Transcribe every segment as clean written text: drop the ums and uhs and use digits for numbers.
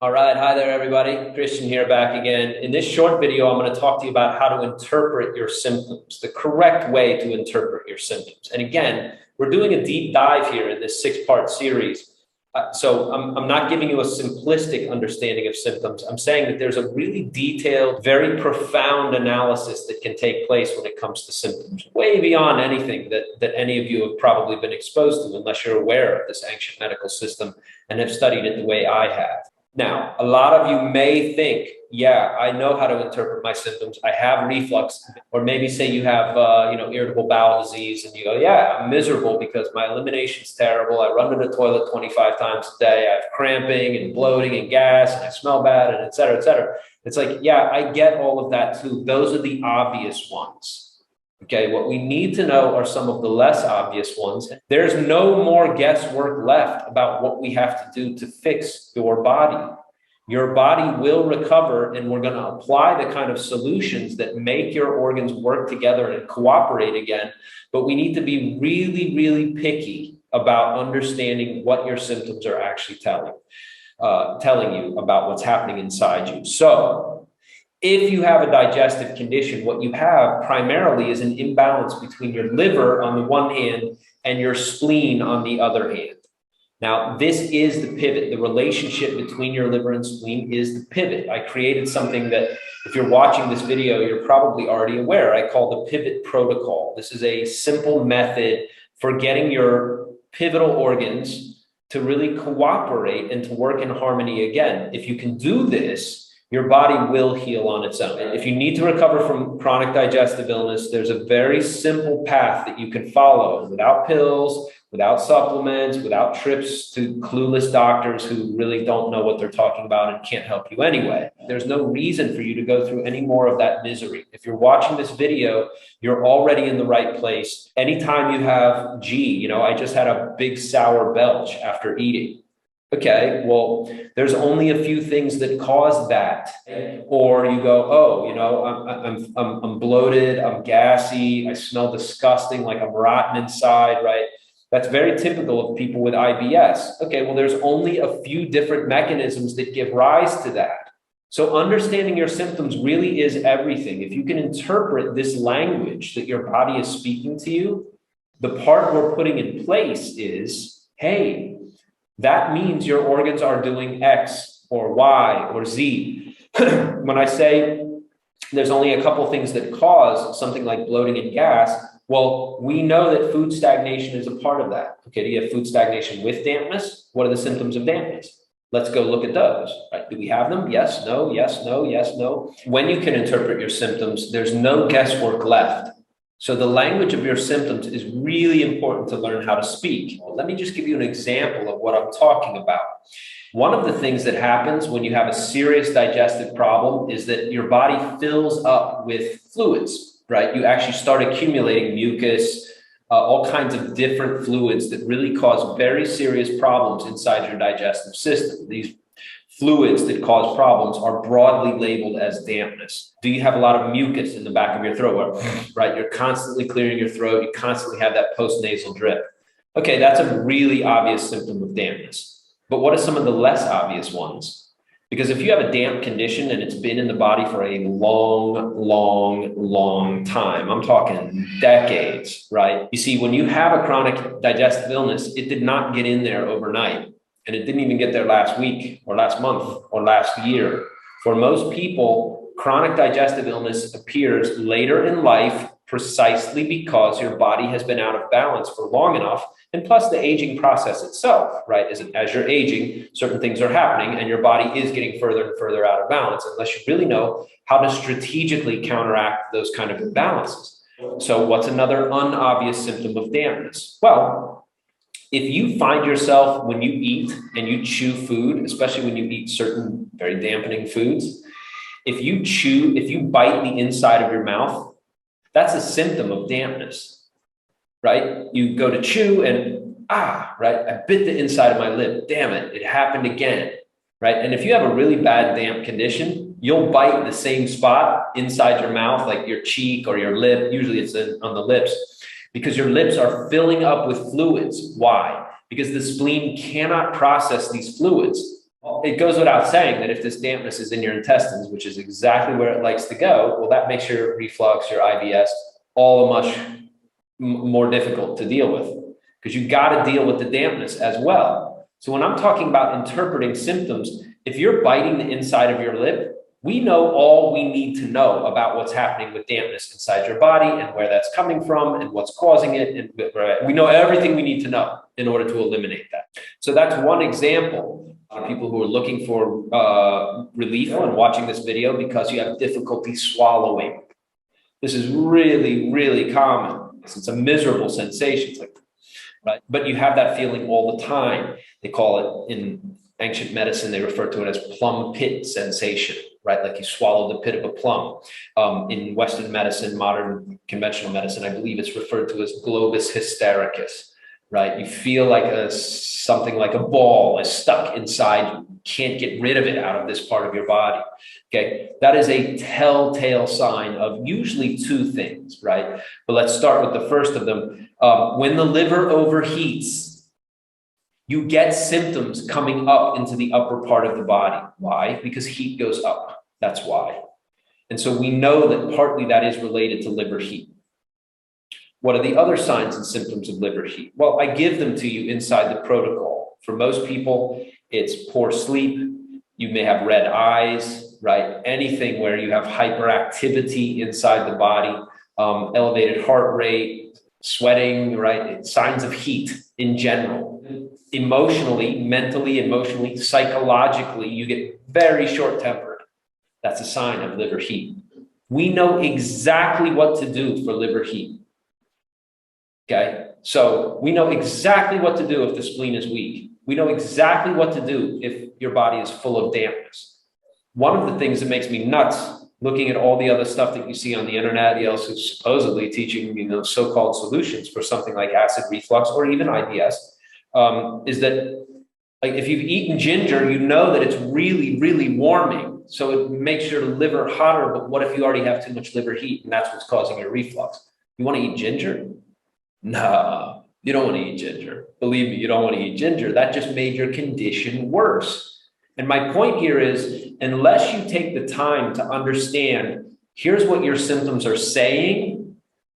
All right. Hi there, everybody. Christian here back again. In this short video, I'm going to talk to you about how to interpret your symptoms, the correct way to interpret your symptoms. And again, we're doing a deep dive here in this six-part series. So I'm not giving you a simplistic understanding of symptoms. I'm saying that there's a really detailed, very profound analysis that can take place when it comes to symptoms, way beyond anything that any of you have probably been exposed to, unless you're aware of this ancient medical system and have studied it the way I have. Now, a lot of you may think, yeah, I know how to interpret my symptoms. I have reflux, or maybe say you have, irritable bowel disease, and you go, yeah, I'm miserable because my elimination's terrible. I run to the toilet 25 times a day. I have cramping and bloating and gas, and I smell bad, and et cetera, et cetera. It's like, yeah, I get all of that too. Those are the obvious ones. Okay, what we need to know are some of the less obvious ones. There's no more guesswork left about what we have to do to fix your body. Your body will recover, and we're going to apply the kind of solutions that make your organs work together and cooperate again. But we need to be really, really picky about understanding what your symptoms are actually telling you about what's happening inside you. So, if you have a digestive condition, what you have primarily is an imbalance between your liver on the one hand and your spleen on the other hand. Now, this is the pivot. The relationship between your liver and spleen is the pivot. I created something that, if you're watching this video, you're probably already aware. I call the pivot protocol. This is a simple method for getting your pivotal organs to really cooperate and to work in harmony again. If you can do this, your body will heal on its own. If you need to recover from chronic digestive illness, there's a very simple path that you can follow without pills, without supplements, without trips to clueless doctors who really don't know what they're talking about and can't help you anyway. There's no reason for you to go through any more of that misery. If you're watching this video, you're already in the right place. Anytime you have, I just had a big sour belch after eating. Okay, well, there's only a few things that cause that. Or you go, I'm bloated, I'm gassy, I smell disgusting, like I'm rotten inside, right? That's very typical of people with IBS. Okay, well, there's only a few different mechanisms that give rise to that. So understanding your symptoms really is everything. If you can interpret this language that your body is speaking to you, the part we're putting in place is, hey, that means your organs are doing X or Y or Z. When I say there's only a couple things that cause something like bloating and gas, well, we know that food stagnation is a part of that. Okay, do you have food stagnation with dampness? What are the symptoms of dampness? Let's go look at those. Right? Do we have them? Yes, no, yes, no, yes, no. When you can interpret your symptoms, there's no guesswork left. So the language of your symptoms is really important to learn how to speak. Well, let me just give you an example of what I'm talking about. One of the things that happens when you have a serious digestive problem is that your body fills up with fluids, right? You actually start accumulating mucus, all kinds of different fluids that really cause very serious problems inside your digestive system. These fluids that cause problems are broadly labeled as dampness. Do you have a lot of mucus in the back of your throat, right? You're constantly clearing your throat. You constantly have that postnasal drip. Okay, that's a really obvious symptom of dampness. But what are some of the less obvious ones? Because if you have a damp condition and it's been in the body for a long time, I'm talking decades, right? You see, when you have a chronic digestive illness, it did not get in there overnight. And it didn't even get there last week or last month or last year. For most people, chronic digestive illness appears later in life precisely because your body has been out of balance for long enough. And plus the aging process itself, right? As you're aging, certain things are happening and your body is getting further and further out of balance unless you really know how to strategically counteract those kind of imbalances. So what's another unobvious symptom of dampness? Well, if you find yourself when you eat and you chew food, especially when you eat certain very dampening foods, if you bite the inside of your mouth, that's a symptom of dampness, right? You go to chew and, right? I bit the inside of my lip. Damn it, it happened again, right? And if you have a really bad damp condition, you'll bite the same spot inside your mouth, like your cheek or your lip. Usually it's on the lips, because your lips are filling up with fluids. Why? Because the spleen cannot process these fluids. It goes without saying that if this dampness is in your intestines, which is exactly where it likes to go, well, that makes your reflux, your IBS, all much more difficult to deal with, because you got to deal with the dampness as well. So when I'm talking about interpreting symptoms, if you're biting the inside of your lip, we know all we need to know about what's happening with dampness inside your body and where that's coming from and what's causing it. And we know everything we need to know in order to eliminate that. So that's one example of people who are looking for relief and watching this video because you have difficulty swallowing. This is really, really common. It's a miserable sensation. It's like, right? But you have that feeling all the time. They call it, in ancient medicine, they refer to it as plum pit sensation, right? Like you swallow the pit of a plum. In Western medicine, modern conventional medicine, I believe it's referred to as globus hystericus, right? You feel like something like a ball is stuck inside you. You can't get rid of it out of this part of your body. Okay, that is a telltale sign of usually two things, right? But let's start with the first of them. When the liver overheats, you get symptoms coming up into the upper part of the body. Why? Because heat goes up. That's why. And so we know that partly that is related to liver heat. What are the other signs and symptoms of liver heat? Well, I give them to you inside the protocol. For most people, it's poor sleep. You may have red eyes, right? Anything where you have hyperactivity inside the body, elevated heart rate, sweating, right? Signs of heat in general. Emotionally, mentally, emotionally, psychologically, you get very short-tempered. That's a sign of liver heat. We know exactly what to do for liver heat. Okay, so we know exactly what to do if the spleen is weak. We know exactly what to do if your body is full of dampness. One of the things that makes me nuts, looking at all the other stuff that you see on the internet, else who's supposedly teaching, so-called solutions for something like acid reflux or even IBS, is that, like, if you've eaten ginger, you know that it's really, really warming. So it makes your liver hotter. But what if you already have too much liver heat and that's what's causing your reflux? You want to eat ginger? No, you don't want to eat ginger. Believe me, you don't want to eat ginger. That just made your condition worse. And my point here is, unless you take the time to understand, here's what your symptoms are saying,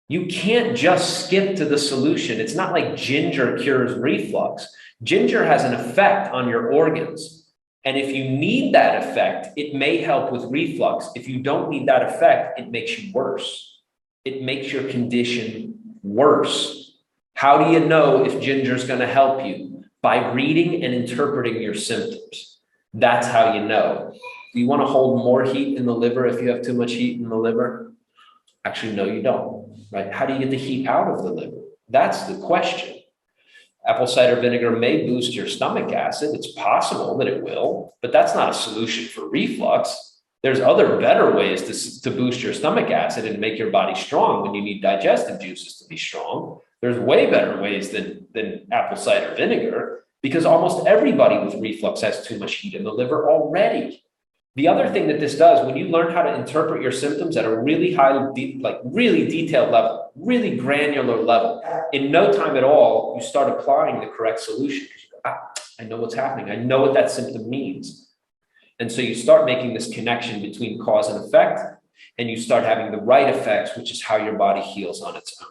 you can't just skip to the solution. It's not like ginger cures reflux. Ginger has an effect on your organs. And if you need that effect, it may help with reflux. If you don't need that effect, it makes you worse. It makes your condition worse. How do you know if ginger is going to help you? By reading and interpreting your symptoms. That's how you know. Do you want to hold more heat in the liver if you have too much heat in the liver? Actually, no, you don't, right? How do you get the heat out of the liver? That's the question. Apple cider vinegar may boost your stomach acid. It's possible that it will, but that's not a solution for reflux. There's other better ways to boost your stomach acid and make your body strong when you need digestive juices to be strong. There's way better ways than apple cider vinegar, because almost everybody with reflux has too much heat in the liver already. The other thing that this does, when you learn how to interpret your symptoms at a really high, really detailed level, really granular level, in no time at all, you start applying the correct solution. I know what's happening. I know what that symptom means. And so you start making this connection between cause and effect, and you start having the right effects, which is how your body heals on its own.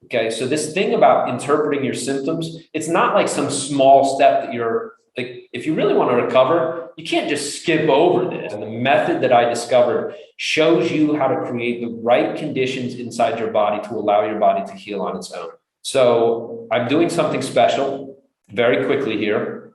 Okay, so this thing about interpreting your symptoms, it's not like some small step that you're, like, if you really want to recover, you can't just skip over this. And the method that I discovered shows you how to create the right conditions inside your body to allow your body to heal on its own. So I'm doing something special very quickly here.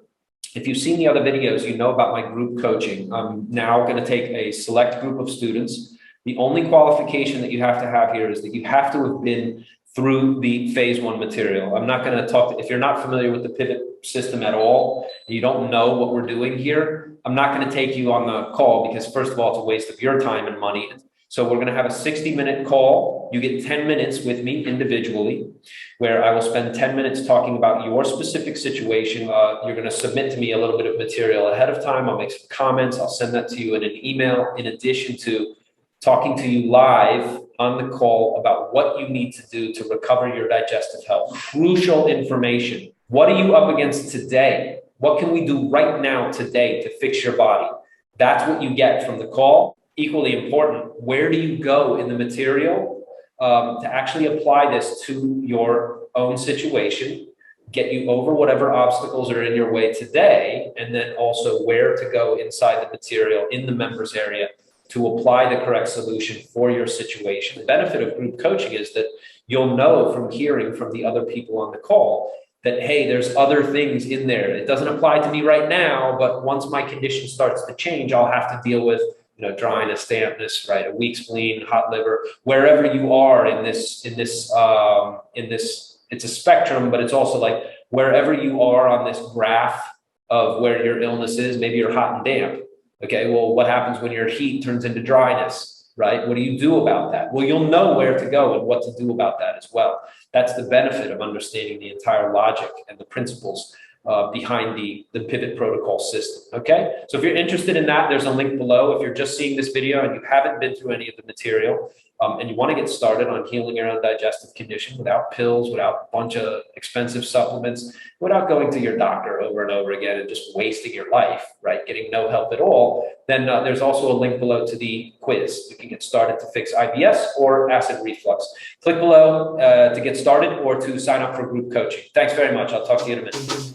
If you've seen the other videos, you know about my group coaching. I'm now going to take a select group of students. The only qualification that you have to have here is that you have to have been through the phase 1 material. I'm not going to talk, if you're not familiar with the pivot system at all, and you don't know what we're doing here, I'm not going to take you on the call because, first of all, it's a waste of your time and money. So we're going to have a 60-minute call. You get 10 minutes with me individually, where I will spend 10 minutes talking about your specific situation. You're going to submit to me a little bit of material ahead of time. I'll make some comments. I'll send that to you in an email, in addition to talking to you live on the call about what you need to do to recover your digestive health. Crucial information. What are you up against today? What can we do right now today to fix your body? That's what you get from the call. Equally important, where do you go in the material to actually apply this to your own situation, get you over whatever obstacles are in your way today, and then also where to go inside the material in the members area to apply the correct solution for your situation. The benefit of group coaching is that you'll know from hearing from the other people on the call that, hey, there's other things in there. It doesn't apply to me right now, but once my condition starts to change, I'll have to deal with, dryness, dampness, right? A weak spleen, hot liver, wherever you are in this, it's a spectrum, but it's also like wherever you are on this graph of where your illness is, maybe you're hot and damp. Okay, well, what happens when your heat turns into dryness, right? What do you do about that? Well, you'll know where to go and what to do about that as well. That's the benefit of understanding the entire logic and the principles behind the pivot protocol system. Okay, so if you're interested in that, there's a link below. If you're just seeing this video and you haven't been through any of the material and you want to get started on healing your own digestive condition without pills, without a bunch of expensive supplements, without going to your doctor over and over again and just wasting your life, right, getting no help at all, then there's also a link below to the quiz. You can get started to fix IBS or acid reflux. Click below to get started or to sign up for group coaching. Thanks very much. I'll talk to you in a minute.